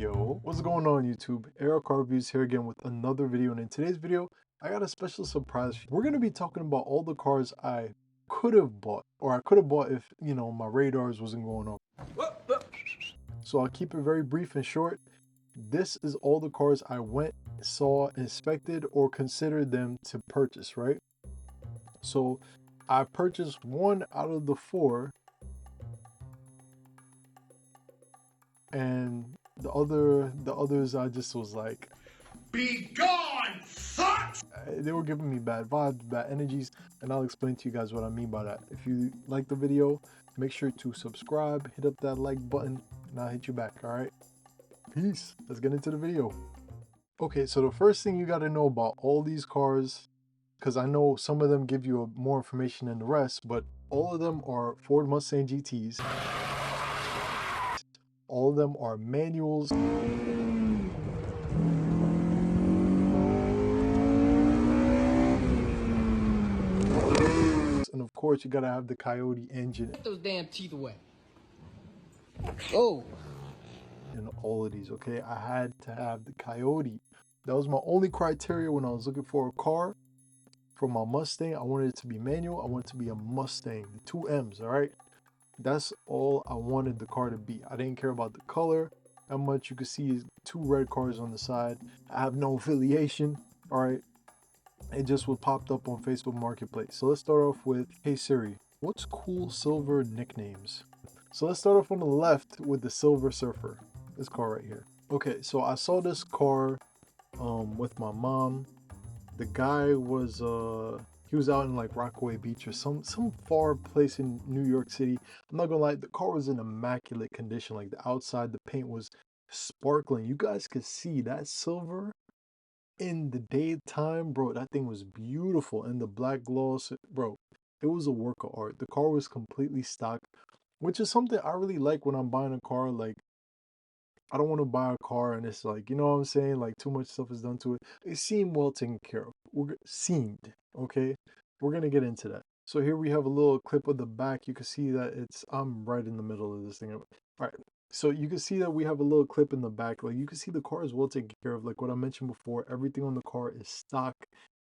Yo, what's going on YouTube? Aero Car Reviews here again with another video, and in today's video I got a special surprise for you. We're going to be talking about all the cars I could have bought, or I could have bought if, my radars wasn't going off. So I'll keep it very brief and short. This is all the cars I went, saw, inspected, or considered them to purchase, right? So I purchased one out of the four, and the others I just was like, be gone, fuck! They were giving me bad vibes, bad energies, and I'll explain to you guys what I mean by that. If you like the video, make sure to subscribe, hit up that like button, and I'll hit you back. All right, peace. Let's get into the video. Okay, so the first thing you got to know about all these cars, because I know some of them give you more information than the rest, but all of them are Ford Mustang GTs. All of them are manuals. And of course, you gotta have the Coyote engine. Get those damn teeth away. Oh. In all of these, okay? I had to have the Coyote. That was my only criteria when I was looking for a car for my Mustang. I wanted it to be manual. I wanted it to be a Mustang, the two M's, all right? That's all I wanted the car to be. I didn't care about the color, how much. You can see two red cars on the side. I have no affiliation, all right? It just was popped up on Facebook Marketplace. So let's start off with, hey Siri, what's cool silver nicknames? So let's start off on the left with the Silver Surfer, this car right here. Okay, so I saw this car with my mom. The guy was he was out in like Rockaway Beach or some far place in New York City. I'm not gonna lie, the car was in immaculate condition. Like the outside, the paint was sparkling. You guys could see that silver in the daytime, bro. That thing was beautiful, and the black gloss, bro, it was a work of art. The car was completely stock, which is something I really like when I'm buying a car. Like, I don't want to buy a car and it's like, you know what I'm saying, like too much stuff is done to it. It seemed well taken care of. Seemed okay. We're gonna get into that. So here we have a little clip of the back. You can see that I'm right in the middle of this thing. All right, so you can see that we have a little clip in the back. Like, you can see the car is well taken care of. Like what I mentioned before, everything on the car is stock,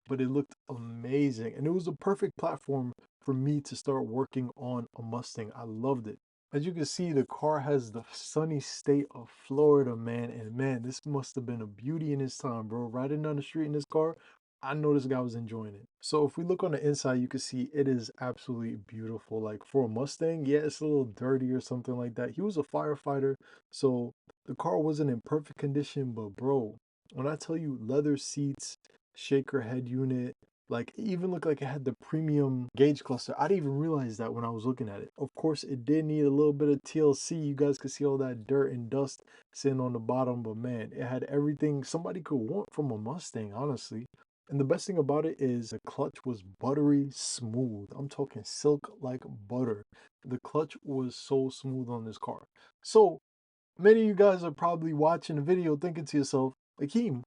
but it looked amazing, and it was a perfect platform for me to start working on a Mustang. I loved it. As you can see, the car has the sunny state of Florida, man. And man, this must have been a beauty in its time, bro. Riding down the street in this car, I know this guy was enjoying it. So if we look on the inside, you can see it is absolutely beautiful. Like for a Mustang, yeah, it's a little dirty or something like that. He was a firefighter, so the car wasn't in perfect condition. But bro, when I tell you, leather seats, shaker head unit, like, it even looked like it had the premium gauge cluster. I didn't even realize that when I was looking at it. Of course, it did need a little bit of TLC. You guys could see all that dirt and dust sitting on the bottom, but man, it had everything somebody could want from a Mustang, honestly. And the best thing about it is the clutch was buttery smooth. I'm talking silk like butter. The clutch was so smooth on this car. So many of you guys are probably watching the video thinking to yourself, Akeem,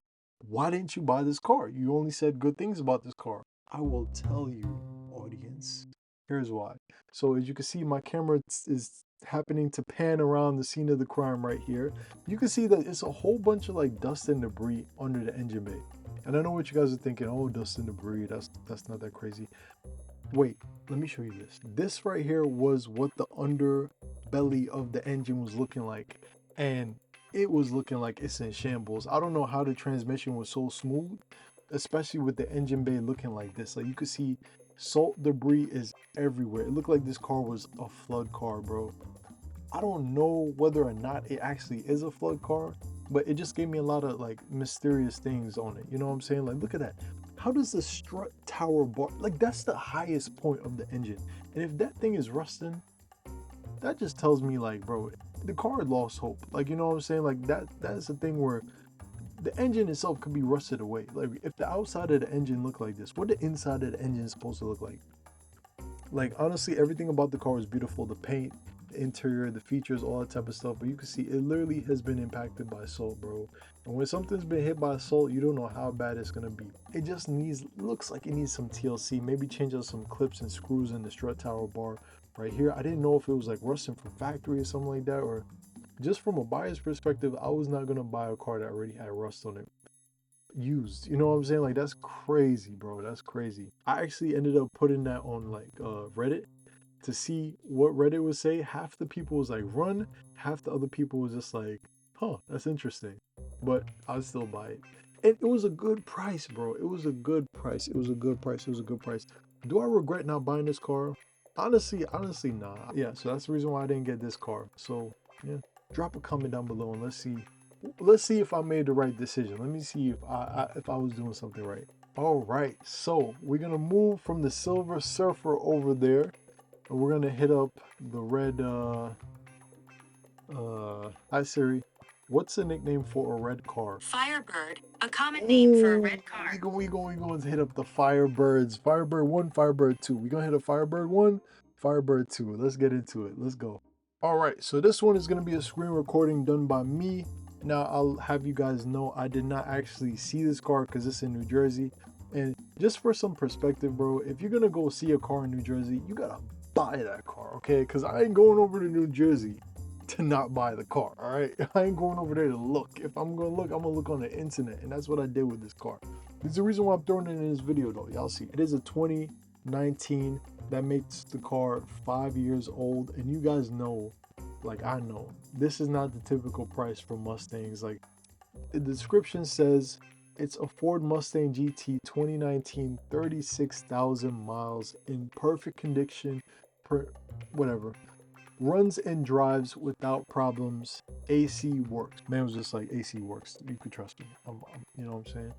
why didn't you buy this car? You only said good things about this car. I will tell you, audience. Here's why. So as you can see, my camera is happening to pan around the scene of the crime right here. You can see that it's a whole bunch of like dust and debris under the engine bay. And I know what you guys are thinking, oh, dust and debris, that's not that crazy. Wait, let me show you this. This right here was what the underbelly of the engine was looking like. And it was looking like it's in shambles. I don't know how the transmission was so smooth, especially with the engine bay looking like this. Like, you could see salt debris is everywhere. It looked like this car was a flood car, bro. I don't know whether or not it actually is a flood car, but it just gave me a lot of like mysterious things on it. You know what I'm saying? Like, look at that. How does the strut tower bar, like, that's the highest point of the engine, and if that thing is rusting, that just tells me, like, bro, the car had lost hope. Like, you know what I'm saying? Like, that's the thing where the engine itself could be rusted away. Like, if the outside of the engine looked like this, what the inside of the engine is supposed to look like? Like, honestly, everything about the car is beautiful. The paint, the interior, the features, all that type of stuff. But you can see it literally has been impacted by salt, bro. And when something's been hit by salt, you don't know how bad it's gonna be. It just looks like it needs some TLC. Maybe change out some clips and screws in the strut tower bar right here. I didn't know if it was like rusting from factory or something like that, or just from a buyer's perspective, I was not gonna buy a car that already had rust on it used. You know what I'm saying? Like that's crazy, bro. That's crazy. I actually ended up putting that on like Reddit to see what Reddit would say. Half the people was like run, half the other people was just like, huh, that's interesting. But I'd still buy it. And it was a good price, bro. It was a good price. It was a good price. It was a good price. Do I regret not buying this car? Honestly, nah. Yeah, so that's the reason why I didn't get this car. So yeah, drop a comment down below and let's see if I made the right decision. Let me see if I was doing something right. All right, so we're gonna move from the Silver Surfer over there, and we're gonna hit up the red. Hi Siri, what's the nickname for a red car? FireBird, a common name for a Ooh, red car. we going to hit up the Firebirds. Firebird 1, Firebird 2. We're going to hit a Firebird 1, Firebird 2. Let's get into it. Let's go. All right, so this one is going to be a screen recording done by me. Now, I'll have you guys know I did not actually see this car because it's in New Jersey. And just for some perspective, bro, if you're going to go see a car in New Jersey, you got to buy that car, okay? Because I ain't going over to New Jersey to not buy the car. All right, I ain't going over there to look. If I'm gonna look, I'm gonna look on the internet, and that's what I did with this car. There's a reason why I'm throwing it in this video, though. Y'all see, it is a 2019. That makes the car 5 years old, and you guys know, like I know, this is not the typical price for Mustangs. Like the description says, it's a Ford Mustang GT 2019, 36,000 miles in perfect condition, whatever. Runs and drives without problems. AC works. Man was just like, AC works. You could trust me. You know what I'm saying?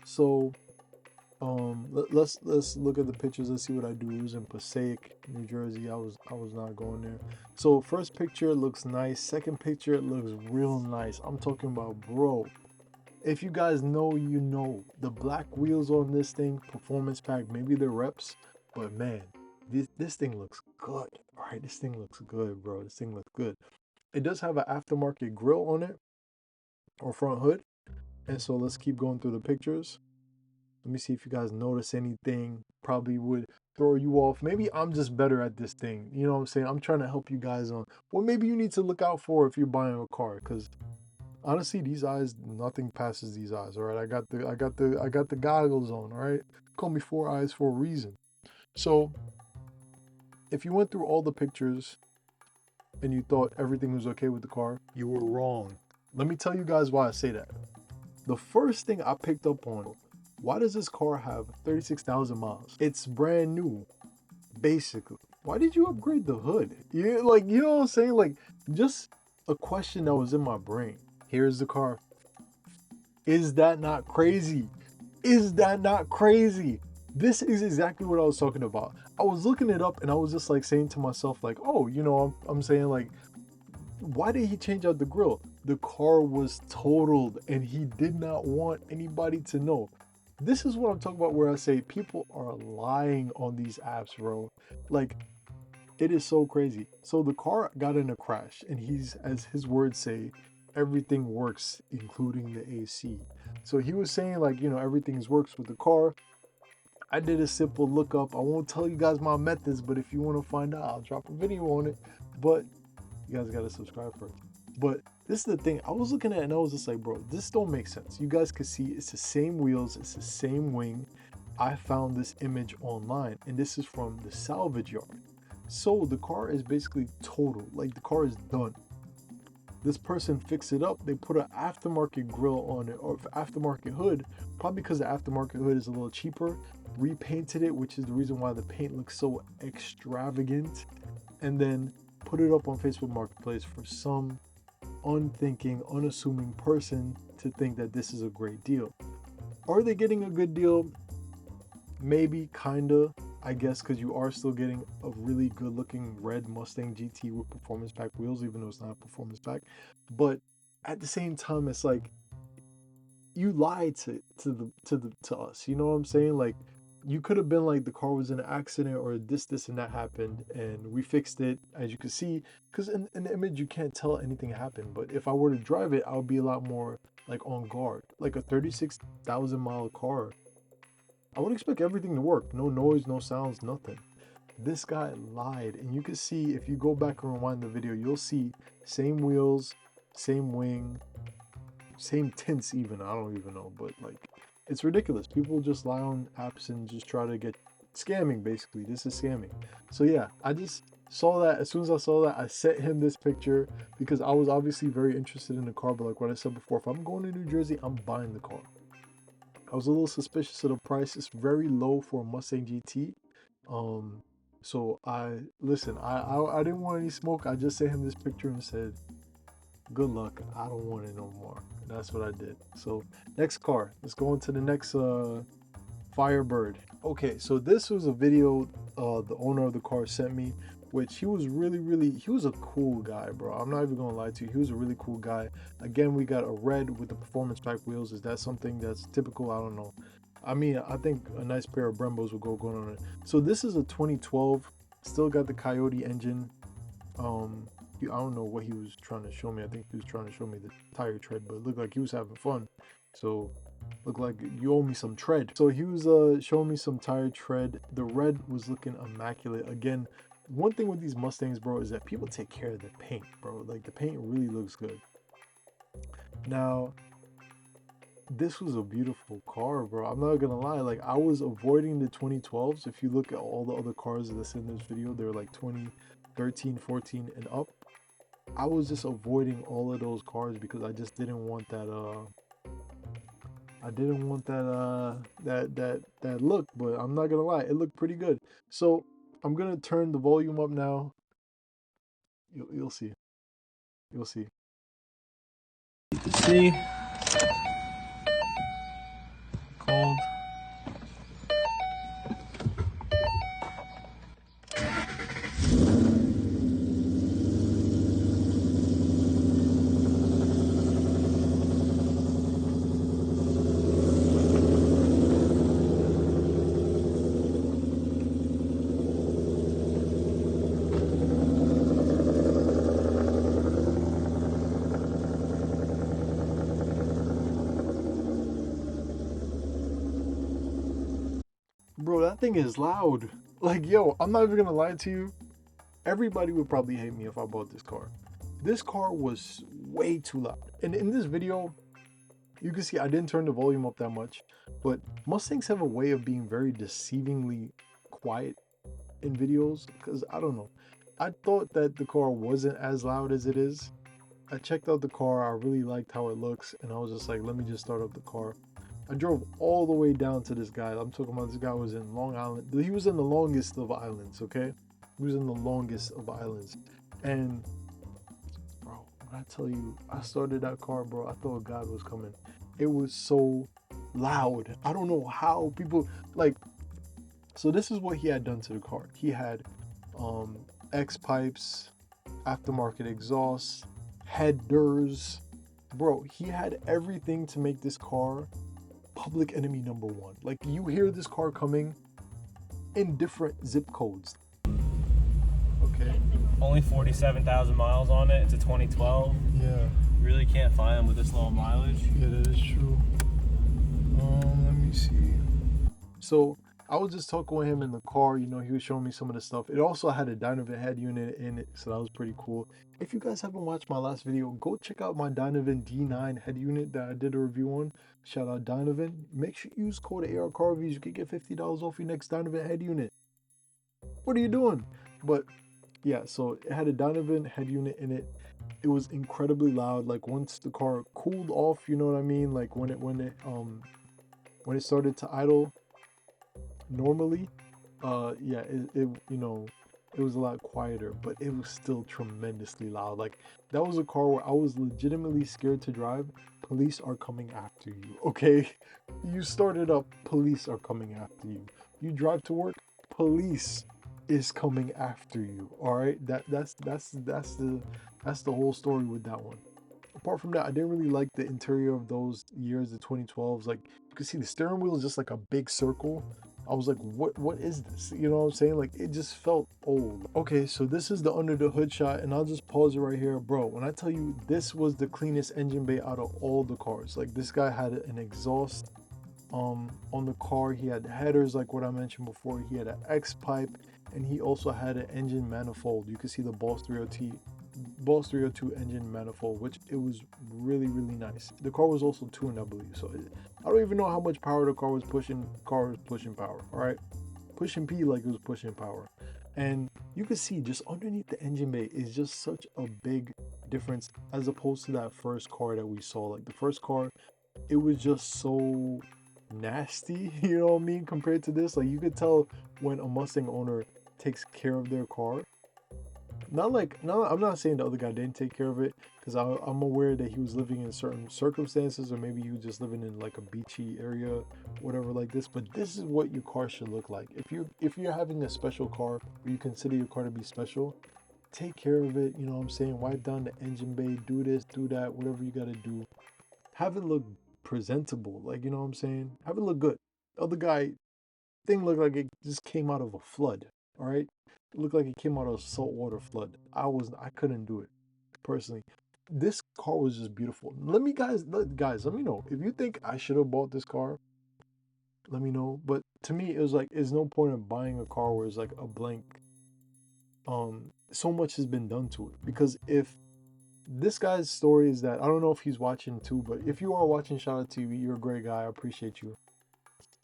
So, let's look at the pictures. Let's see what I do. It was in Passaic, New Jersey. I was not going there. So first picture looks nice. Second picture it looks real nice. I'm talking about, bro. If you guys know, you know, the black wheels on this thing, performance pack. Maybe they're reps, but man, this thing looks good. All right, this thing looks good, bro. This thing looks good. It does have an aftermarket grille on it, or front hood. And so let's keep going through the pictures. Let me see if you guys notice anything probably would throw you off. Maybe I'm just better at this thing. You know what I'm saying? I'm trying to help you guys on what maybe you need to look out for if you're buying a car, because honestly, these eyes, nothing passes these eyes. All right, I got the goggles on. All right, call me 4 eyes for a reason. So if you went through all the pictures and you thought everything was okay with the car, you were wrong. Let me tell you guys why I say that. The first thing I picked up on, why does this car have 36,000 miles? It's brand new, basically. Why did you upgrade the hood? You know what I'm saying? Like, just a question that was in my brain. Here's the car. Is that not crazy? Is that not crazy? This is exactly what I was talking about. I was looking it up and I was just like saying to myself, like, oh, you know, I'm saying like, why did he change out the grill? The car was totaled and he did not want anybody to know. This is what I'm talking about, where I say people are lying on these apps, bro. Like, it is so crazy. So the car got in a crash and he's, as his words say, everything works, including the AC. So he was saying like, you know, everything works with the car. I did a simple lookup. I won't tell you guys my methods, but if you want to find out, I'll drop a video on it. But you guys got to subscribe first. But this is the thing. I was looking at it and I was just like, bro, this don't make sense. You guys can see it's the same wheels. It's the same wing. I found this image online and this is from the salvage yard. So the car is basically total. Like the car is done. This person fixed it up. They put an aftermarket grille on it, or aftermarket hood, probably because the aftermarket hood is a little cheaper. Repainted it, which is the reason why the paint looks so extravagant, and then put it up on Facebook Marketplace for some unthinking, unassuming person to think that this is a great deal. Are they getting a good deal? Maybe, kinda, I guess, because you are still getting a really good looking red Mustang GT with performance pack wheels, even though it's not a performance pack. But at the same time, it's like you lied to us. You know what I'm saying? Like, you could have been like, the car was in an accident or this and that happened and we fixed it, as you can see, because in the image you can't tell anything happened. But if I were to drive it, I would be a lot more like on guard. Like a 36,000 mile car, I would expect everything to work. No noise, no sounds, nothing. This guy lied, and you can see if you go back and rewind the video, you'll see same wheels, same wing, same tints even. I don't even know, but like it's ridiculous. People just lie on apps and just try to get scamming. Basically, this is scamming. So yeah, I just saw that. As soon as I saw that, I sent him this picture because I was obviously very interested in the car. But like what I said before, if I'm going to New Jersey, I'm buying the car. I was a little suspicious of the price. It's very low for a Mustang GT. So I listen. I didn't want any smoke. I just sent him this picture and said, "Good luck. I don't want it no more." And that's what I did. So next car. Let's go into the next FireBird. Okay, so this was a video the owner of the car sent me, which he was he was a cool guy, bro. I'm not even gonna lie to you. He was a really cool guy. Again, we got a red with the performance pack wheels. Is that something that's typical? I don't know. I mean, I think a nice pair of Brembos would go good on it. So this is a 2012. Still got the Coyote engine. I don't know what he was trying to show me. I think he was trying to show me the tire tread, but it looked like he was having fun. So looked like you owe me some tread. So he was showing me some tire tread. The red was looking immaculate. Again, one thing with these Mustangs, bro, is that people take care of the paint, bro. Like the paint really looks good. Now, this was a beautiful car, bro. I'm not gonna lie. Like I was avoiding the 2012s. If you look at all the other cars that's in this video, they're like 2013, 14 and up. I was just avoiding all of those cars because I just didn't want that that look. But I'm not gonna lie, it looked pretty good. So I'm gonna turn the volume up now. You'll see. You'll see. You can see cold. Bro, that thing is loud. Like, yo, I'm not even gonna lie to you. Everybody would probably hate me if I bought this car. This car was way too loud. And in this video, you can see I didn't turn the volume up that much, but Mustangs have a way of being very deceivingly quiet in videos because I don't know. I thought that the car wasn't as loud as it is. I checked out the car, I really liked how it looks, and I was just like, let me just start up the car. I drove all the way down to this guy. I'm talking about this guy was in Long Island. He was in the longest of islands, okay? He was in the longest of islands. And bro, when I tell you, I started that car, bro, I thought God was coming. It was so loud. I don't know how people like. So this is what he had done to the car. He had X pipes, aftermarket exhaust, headers. Bro, he had everything to make this car public enemy number one. Like you hear this car coming in different zip codes. Okay. Only 47,000 miles on it. It's a 2012. Yeah. Really can't find them with this low mileage. Yeah, that is true. Let me see. So I was just talking with him in the car. You know, he was showing me some of the stuff. It also had a Dynavan head unit in it, so that was pretty cool. If you guys haven't watched my last video, go check out my Dynavan D9 head unit that I did a review on. Shout out Dynavan. Make sure you use code ARCarViews. You can get $50 off your next Dynavan head unit. What are you doing? But yeah, so it had a Dynavan head unit in it. It was incredibly loud. Like once the car cooled off, you know what I mean? Like when it started to idle normally, yeah, it you know, it was a lot quieter, but it was still tremendously loud. Like that was a car where I was legitimately scared to drive. Police are coming after you, okay? You started up, police are coming after you. You drive to work, police is coming after you. All right, that's the whole story with that one. Apart from that, I didn't really like the interior of those years, the 2012s. Like you can see the steering wheel is just like a big circle. I was like, what is this? You know what I'm saying? Like it just felt old. Okay, so this is the under the hood shot, and I'll just pause it right here. Bro, when I tell you this was the cleanest engine bay out of all the cars. Like this guy had an exhaust On the car, he had headers like what I mentioned before. He had an X pipe, and he also had an engine manifold. You can see the Boss 302 engine manifold, which it was really nice. The car was also tuned, I believe. So I don't even know how much power the car was pushing. Car was pushing power. All right, pushing P like it was pushing power. And you can see just underneath the engine bay is just such a big difference as opposed to that first car that we saw. Like the first car, it was just so nasty, you know what I mean, compared to this. Like you could tell when a Mustang owner takes care of their car. No, I'm not saying the other guy didn't take care of it, because I'm aware that he was living in certain circumstances, or maybe he was just living in like a beachy area, whatever like this. But this is what your car should look like. If you're having a special car, or you consider your car to be special, take care of it. You know what I'm saying? Wipe down the engine bay, do this, do that, whatever you gotta do. Have it look presentable, like, you know what I'm saying? Have it look good. The other guy, thing looked like it just came out of a flood. All right, it looked like it came out of a saltwater flood. I couldn't do it personally. This car was just beautiful. Let me know if you think I should have bought this car. Let me know. But to me, it was like, there's no point of buying a car where it's like a blank. So much has been done to it, because if this guy's story is that, I don't know if he's watching too, but if you are watching, shout out to you. You're a great guy. I appreciate you.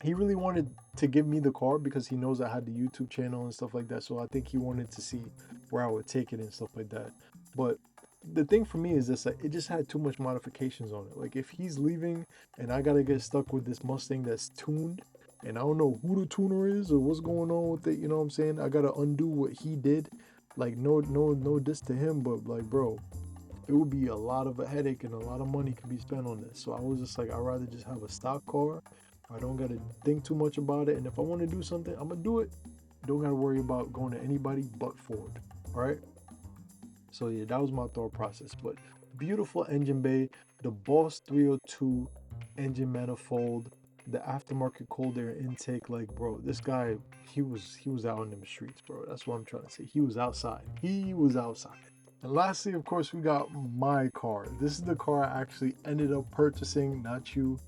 He really wanted to give me the car because he knows I had the YouTube channel and stuff like that. So I think he wanted to see where I would take it and stuff like that. But the thing for me is this, like, it just had too much modifications on it. Like if he's leaving and I gotta get stuck with this Mustang that's tuned, and I don't know who the tuner is or what's going on with it, you know what I'm saying? I gotta undo what he did. Like no diss to him, but like, bro, it would be a lot of a headache and a lot of money could be spent on this. So I was just like, I'd rather just have a stock car. I don't gotta think too much about it, and if I want to do something, I'm gonna do it. Don't gotta worry about going to anybody but Ford. All right. So yeah, that was my thought process. But beautiful engine bay, the Boss 302 engine manifold, the aftermarket cold air intake. Like, bro, this guy, he was out in the streets, bro. That's what I'm trying to say. He was outside. And lastly, of course, we got my car. This is the car I actually ended up purchasing. Not you.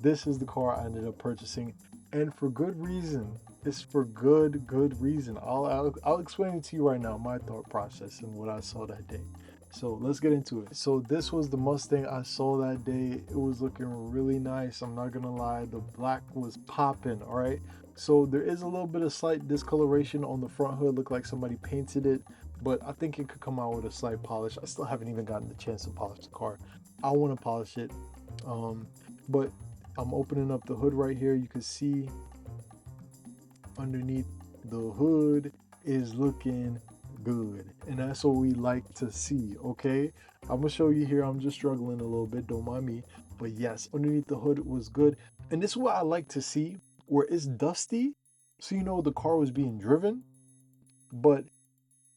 This is the car I ended up purchasing, and for good reason. It's for good reason. I'll explain it to you right now, my thought process and what I saw that day. So let's get into it. So this was the Mustang I saw that day. It was looking really nice. I'm not gonna lie, the black was popping. All right. So there is a little bit of slight discoloration on the front hood. Looked like somebody painted it, but I think it could come out with a slight polish. I still haven't even gotten the chance to polish the car. I want to polish it. But I'm opening up the hood right here. You can see underneath the hood is looking good, and that's what we like to see. Okay, I'm gonna show you here. I'm just struggling a little bit, don't mind me, but yes, underneath the hood was good. And this is what I like to see, where it's dusty, so you know the car was being driven, but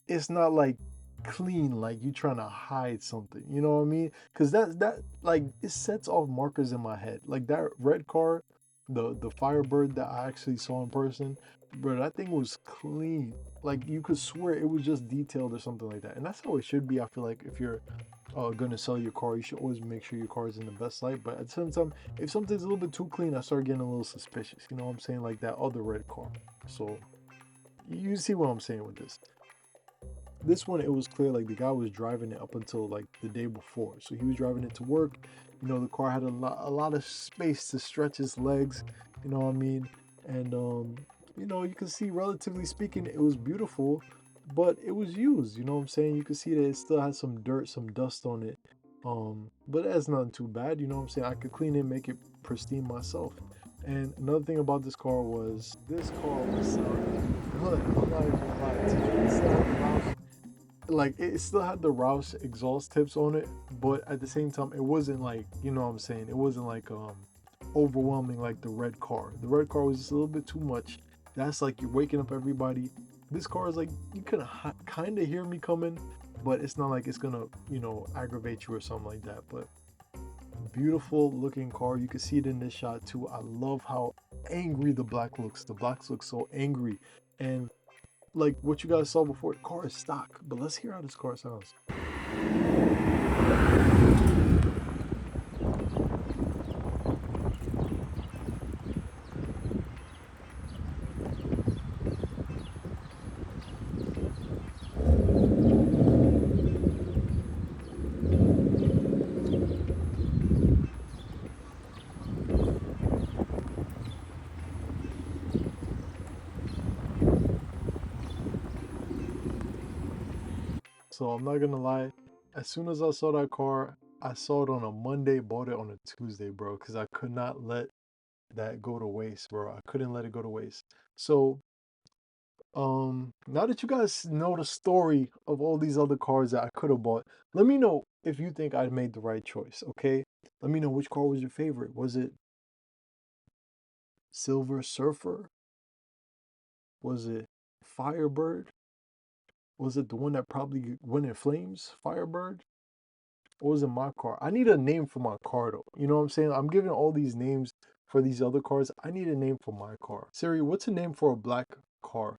it's not like clean, like you trying to hide something, you know what I mean? Because that like, it sets off markers in my head. Like that red car, the FireBird that I actually saw in person, bro, that thing was clean. Like you could swear it was just detailed or something like that. And that's how it should be. I feel like if you're gonna sell your car, you should always make sure your car is in the best light. But at the same time, if something's a little bit too clean, I start getting a little suspicious, you know what I'm saying? Like that other red car. So you see what I'm saying with this. This one, it was clear like the guy was driving it up until like the day before. So he was driving it to work. You know, the car had a lot of space to stretch his legs, you know what I mean? And you know, you can see, relatively speaking, it was beautiful, but it was used, you know what I'm saying? You can see that it still had some dirt, some dust on it. But that's nothing too bad, you know what I'm saying? I could clean it, make it pristine myself. And another thing about this car was sounding good. I'm not even gonna lie to you. It still had the Rouse, like it still had the Rouse exhaust tips on it, but at the same time, it wasn't like, you know what I'm saying? It wasn't like overwhelming like the red car. The red car was just a little bit too much. That's like you're waking up everybody. This car is like, you can kind of hear me coming, but it's not like it's gonna, you know, aggravate you or something like that. But beautiful looking car. You can see it in this shot too. I love how angry the black looks. The blacks look so angry. And like what you guys saw before, the car is stock, but let's hear how this car sounds. So I'm not gonna lie. As soon as I saw that car, I saw it on a Monday, bought it on a Tuesday, bro, because I could not let that go to waste, bro. I couldn't let it go to waste. So now that you guys know the story of all these other cars that I could have bought, let me know if you think I made the right choice, okay? Let me know which car was your favorite. Was it Silver Surfer? Was it Firebird? Was it the one that probably went in flames, Firebird? Or was it my car? I need a name for my car though. You know what I'm saying? I'm giving all these names for these other cars. I need a name for my car. Siri, what's a name for a black car?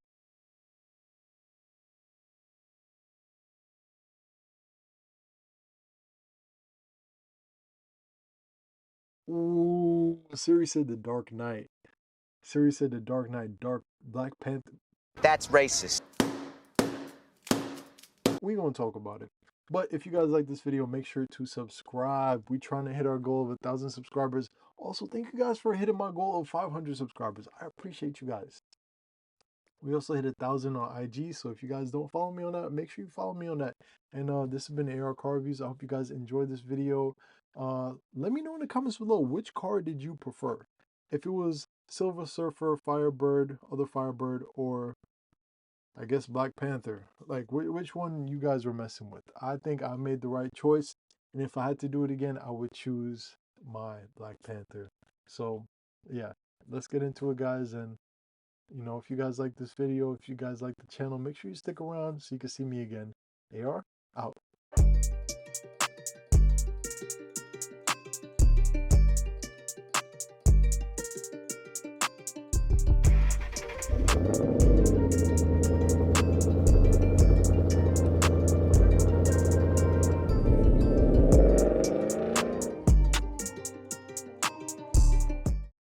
Ooh, Siri said the Dark Knight. Siri said the Dark Knight, Dark Black Panther. That's racist. We gonna talk about it. But if you guys like this video, make sure to subscribe. We trying to hit our goal of 1,000 subscribers. Also, thank you guys for hitting my goal of 500 subscribers. I appreciate you guys. We also hit 1,000 on IG, so if you guys don't follow me on that, make sure you follow me on that. And this has been AR Car Reviews. I hope you guys enjoyed this video. Let me know in the comments below, which car did you prefer? If it was Silver Surfer, Firebird, other Firebird, or I guess Black Panther. Like, which one you guys were messing with? I think I made the right choice. And if I had to do it again, I would choose my Black Panther. So, yeah, let's get into it, guys. And, you know, if you guys like this video, if you guys like the channel, make sure you stick around so you can see me again. AR, out.